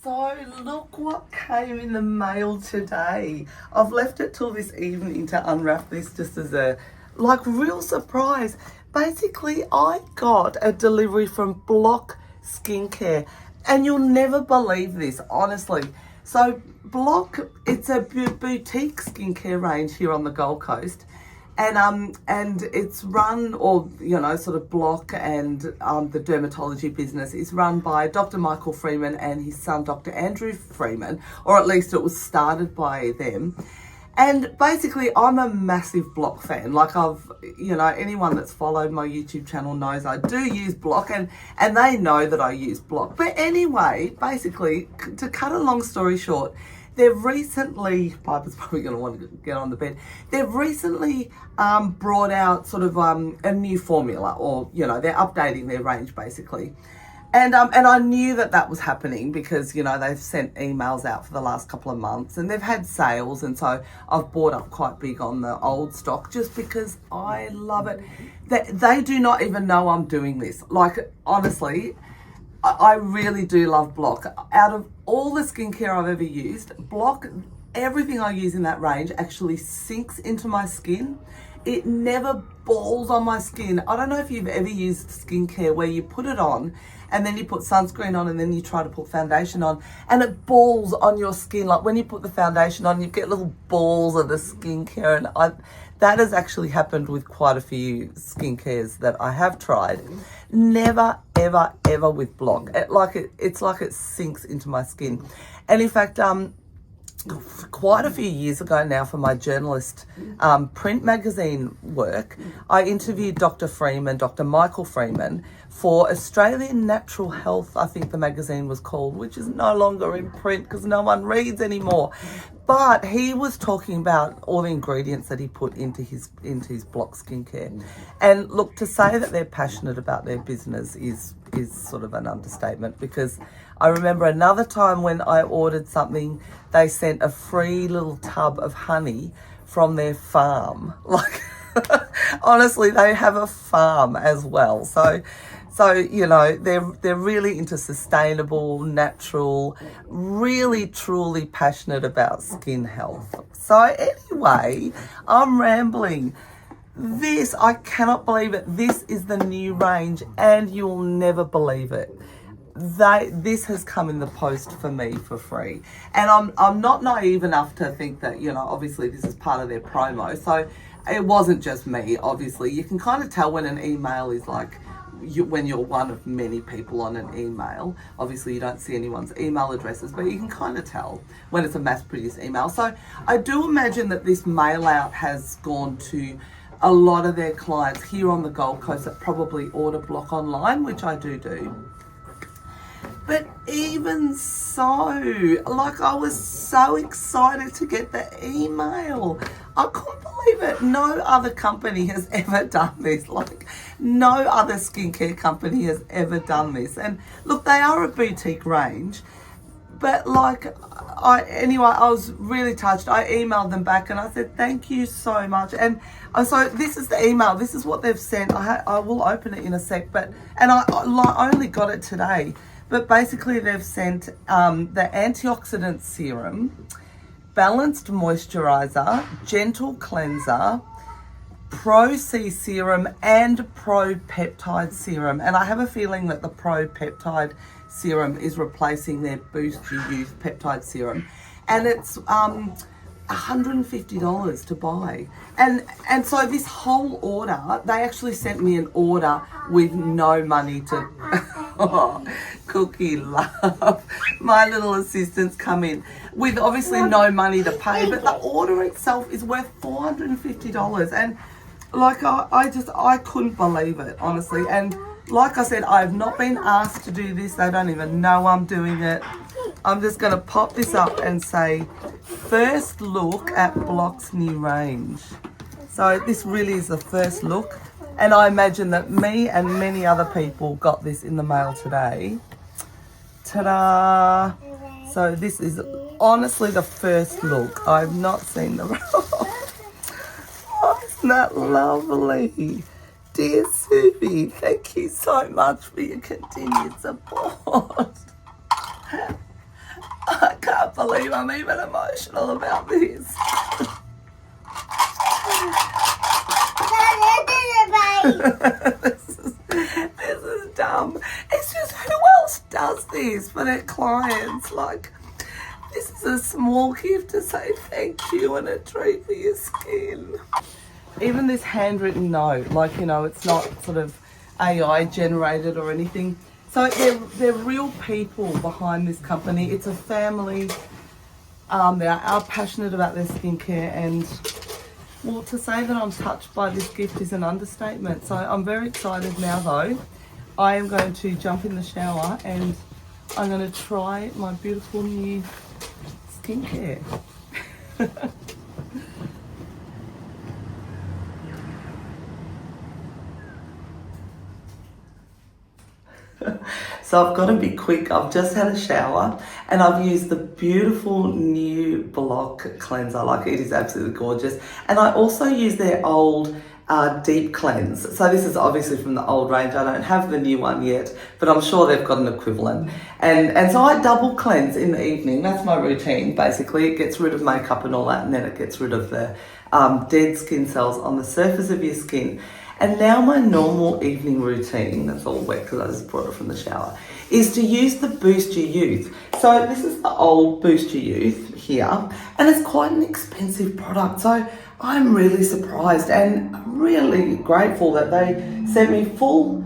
So look what came in the mail today. I've left it till this evening to unwrap this just as a real surprise. Basically, I got a delivery from BLOC Skincare, and you'll never believe this, honestly. So BLOC, it's a boutique skincare range here on the Gold Coast. And it's run, or sort of BLOC and the dermatology business is run by Dr. Michael Freeman and his son Dr. Andrew Freeman, or at least it was started by them. And basically, I'm a massive BLOC fan. Like anyone that's followed my YouTube channel knows I do use BLOC, and they know that I use BLOC. But anyway, basically, to cut a long story short, they've recently, Piper's probably going to want to get on the bed. They've recently brought out sort of a new formula, or they're updating their range basically. And I knew that was happening because they've sent emails out for the last couple of months, and they've had sales, and so I've bought up quite big on the old stock just because I love it. They do not even know I'm doing this. Like, honestly, I really do love BLOC. Out of all the skincare I've ever used, BLOC, everything I use in that range actually sinks into my skin. It never balls on my skin. I don't know if you've ever used skincare where you put it on and then you put sunscreen on and then you try to put foundation on and it balls on your skin. Like when you put the foundation on, you get little balls of the skincare, and that has actually happened with quite a few skincare that I have tried. Never, ever, ever with BLOC. It's like it sinks into my skin. And in fact, quite a few years ago now, for my journalist print magazine work, I interviewed Dr. Freeman, Dr. Michael Freeman, for Australian Natural Health, I think the magazine was called, which is no longer in print because no one reads anymore. But he was talking about all the ingredients that he put into his BLOC skincare. And look, to say that they're passionate about their business is sort of an understatement, because I remember another time when I ordered something, they sent a free little tub of honey from their farm. Like, honestly, they have a farm as well. So they're really into sustainable, natural, really truly passionate about skin health. So anyway, I'm rambling. This, I cannot believe it. This is the new range, and you'll never believe it. This has come in the post for me for free. And I'm not naive enough to think that, obviously this is part of their promo. So it wasn't just me, obviously. You can kind of tell when an email is like, when you're one of many people on an email. Obviously you don't see anyone's email addresses, but you can kind of tell when it's a mass-produced email. So I do imagine that this mail out has gone to a lot of their clients here on the Gold Coast that probably order BLOC online, which I do. But even so, I was so excited to get the email. I couldn't believe it. No other company has ever done this. No other skincare company has ever done this. And look, they are a boutique range. But I was really touched. I emailed them back and I said, thank you so much. And so this is the email. This is what they've sent. I will open it in a sec. And I only got it today. But basically they've sent the Antioxidant Serum, Balanced Moisturiser, Gentle Cleanser, Pro C Serum, and Pro Peptide Serum. And I have a feeling that the Pro Peptide Serum is replacing their Boost Your Youth Peptide Serum. And it's $150 to buy. And so this whole order, they actually sent me an order with no money to... Oh, Cookie love. My little assistants come in with obviously no money to pay, but the order itself is worth $450. And I couldn't believe it, honestly. And like I said, I have not been asked to do this. They don't even know I'm doing it. I'm just going to pop this up and say, first look at BLOC's new range. So this really is the first look. And I imagine that me and many other people got this in the mail today. Ta-da! So this is honestly the first look. I've not seen the... Oh, isn't that lovely? Dear Suvi, thank you so much for your continued support. can't believe I'm even emotional about this. This is dumb. It's just, who else does this for their clients? Like, this is a small gift to say thank you and a treat for your skin. Even this handwritten note, like, you know, it's not sort of AI generated or anything. So they're real people behind this company. It's a family. They are passionate about their skincare, and well, to say that I'm touched by this gift is an understatement. So I'm very excited now though. I am going to jump in the shower and I'm going to try my beautiful new skincare. So I've got to be quick. I've just had a shower and I've used the beautiful new BLOC cleanser. Like, it is absolutely gorgeous. And I also use their old deep cleanse. So this is obviously from the old range. I don't have the new one yet, but I'm sure they've got an equivalent. And so I double cleanse in the evening. That's my routine. Basically, it gets rid of makeup and all that, and then it gets rid of the dead skin cells on the surface of your skin. And now my normal evening routine, that's all wet because I just brought it from the shower, is to use the Boost Your Youth. So this is the old Boost Your Youth here, and it's quite an expensive product. So I'm really surprised and really grateful that they sent me full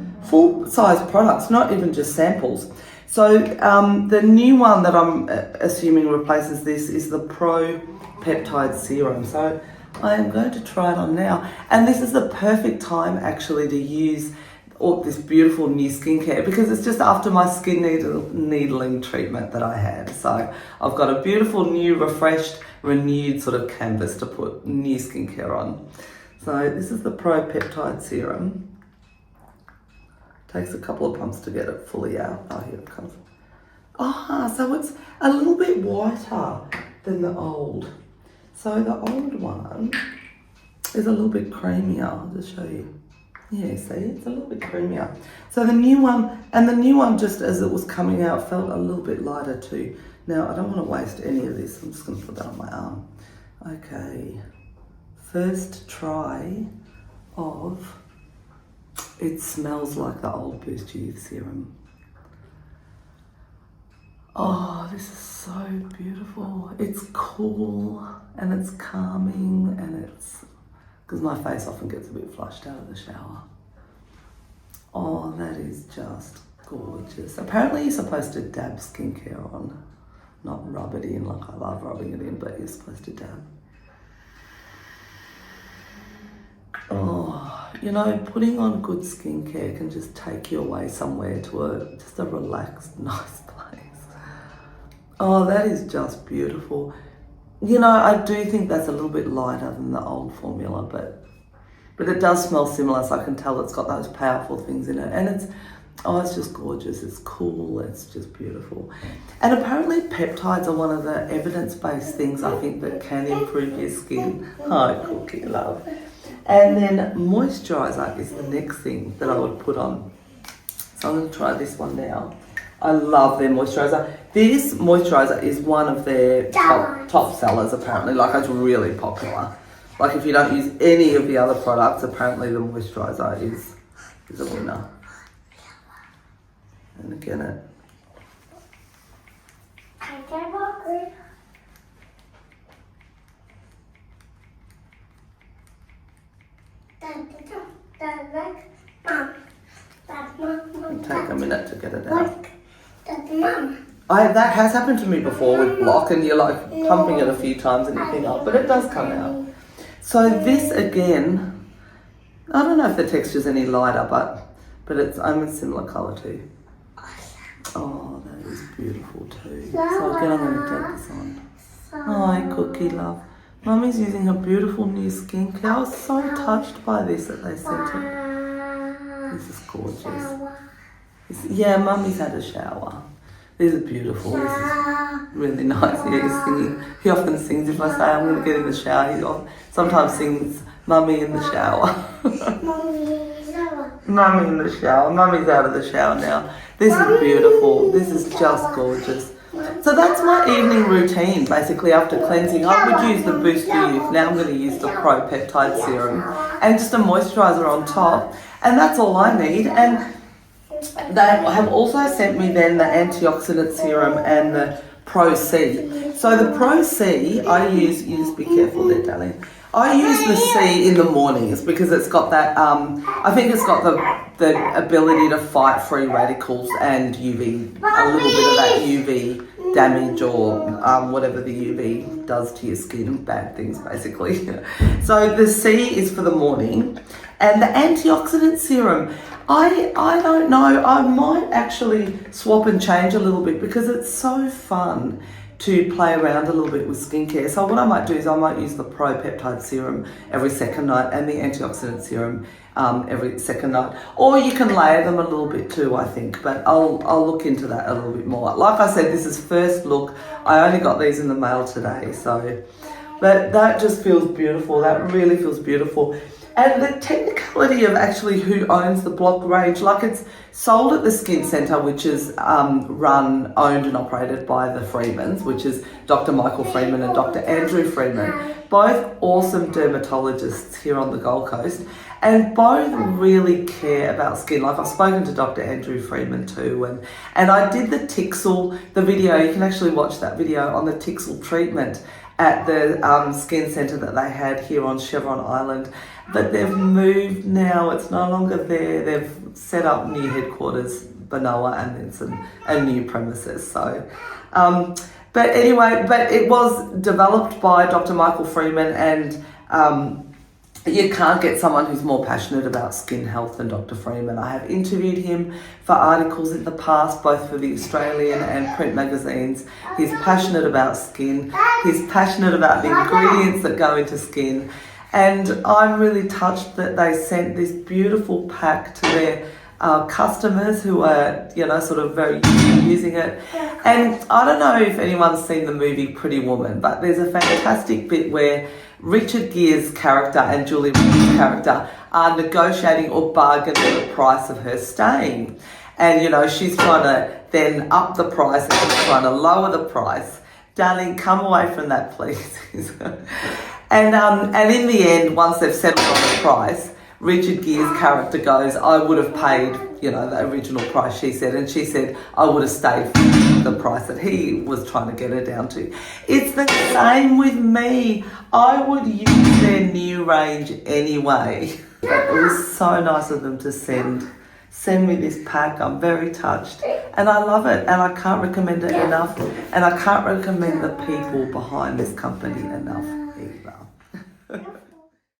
size products, not even just samples. So the new one that I'm assuming replaces this is the Peptide Serum. So I am going to try it on now, and this is the perfect time actually to use all this beautiful new skincare, because it's just after my skin needling treatment that I had. So I've got a beautiful new, refreshed, renewed sort of canvas to put new skincare on. So this is the Peptide Serum. Takes a couple of pumps to get it fully out. Oh, here it comes. Ah, so it's a little bit whiter than the old. So the old one is a little bit creamier. I'll just show you. Yeah, see, it's a little bit creamier. So the new one, just as it was coming out, felt a little bit lighter too. Now, I don't want to waste any of this. I'm just going to put that on my arm. Okay, first try of, it smells like the old Boost Your Youth Serum. Oh, this is so beautiful. It's cool and it's calming, and it's, because my face often gets a bit flushed out of the shower. Oh, that is just gorgeous. Apparently you're supposed to dab skincare on, not rub it in. Like, I love rubbing it in, but you're supposed to dab. Oh, you know, putting on good skincare can just take you away somewhere to just a relaxed, nice place. Oh, that is just beautiful. You know, I do think that's a little bit lighter than the old formula, but it does smell similar, so I can tell it's got those powerful things in it. And it's just gorgeous. It's cool. It's just beautiful. And apparently peptides are one of the evidence-based things, I think, that can improve your skin. Hi, Cookie, love. And then moisturiser is the next thing that I would put on. So I'm going to try this one now. I love their moisturiser. This moisturiser is one of their top sellers, apparently. Like, it's really popular. Like, if you don't use any of the other products, apparently the moisturiser is a winner. And again, it. It'll take a minute to get it out. That has happened to me before with BLOC, and you're like pumping it a few times and you think, oh, but it does come out. So this again, I don't know if the texture's any lighter, but it's I'm a similar colour too. Oh, that is beautiful too. So again, I'm going to take this on. Hi, Cookie love. Mummy's using her beautiful new skincare. I was so touched by this that they sent it. This is gorgeous. Yeah, Mummy's had a shower. These are beautiful. This is really nice. Yeah, he's singing. He often sings if I say I'm going to get in the shower. He sometimes sings Mummy in the shower. Mummy in the shower. Mummy's out of the shower now. This is beautiful. This is just gorgeous. So that's my evening routine, basically after cleansing. I would use the Boost Your Youth. Now I'm going to use the Peptide Serum and just a moisturiser on top. And that's all I need. And they have also sent me then the Antioxidant Serum and the Pro C. So the Pro C, I use be careful there, darling. I use the C in the mornings because it's got that, I think it's got the ability to fight free radicals and UV, a little bit of that UV damage or whatever the UV does to your skin, bad things basically. So the C is for the morning. And the Antioxidant Serum, I don't know, I might actually swap and change a little bit because it's so fun to play around a little bit with skincare. So what I might do is I might use the Peptide Serum every second night and the Antioxidant Serum every second night. Or you can layer them a little bit too, I think, but I'll look into that a little bit more. Like I said, this is first look. I only got these in the mail today, so, but that just feels beautiful. That really feels beautiful. And the technicality of actually who owns the BLOC range, like it's sold at the Skin Centre, which is run, owned and operated by the Freemans, which is Dr. Michael Freeman and Dr. Andrew Freeman, both awesome dermatologists here on the Gold Coast, and both really care about skin. Like I've spoken to Dr. Andrew Freeman too, and I did the Tixel, the video, you can actually watch that video on the Tixel treatment at the Skin Centre that they had here on Chevron Island. But they've moved now, it's no longer there. They've set up new headquarters, Benoa, and then a new premises. So, but anyway, but it was developed by Dr. Michael Freeman, and you can't get someone who's more passionate about skin health than Dr. Freeman. I have interviewed him for articles in the past, both for the Australian and print magazines. He's passionate about skin. He's passionate about the ingredients that go into skin. And I'm really touched that they sent this beautiful pack to their customers who are, you know, sort of very used to using it. And I don't know if anyone's seen the movie Pretty Woman, but there's a fantastic bit where Richard Gere's character and Julie Roberts' character are negotiating or bargaining the price of her stain. And, you know, she's trying to then up the price and she's trying to lower the price. Darling, come away from that, please. And in the end, once they've settled on the price, Richard Gere's character goes, I would have paid, you know, the original price, she said. And she said, I would have stayed for the price that he was trying to get her down to. It's the same with me. I would use their new range anyway. But it was so nice of them to send me this pack. I'm very touched. And I love it. And I can't recommend it enough. And I can't recommend the people behind this company enough either.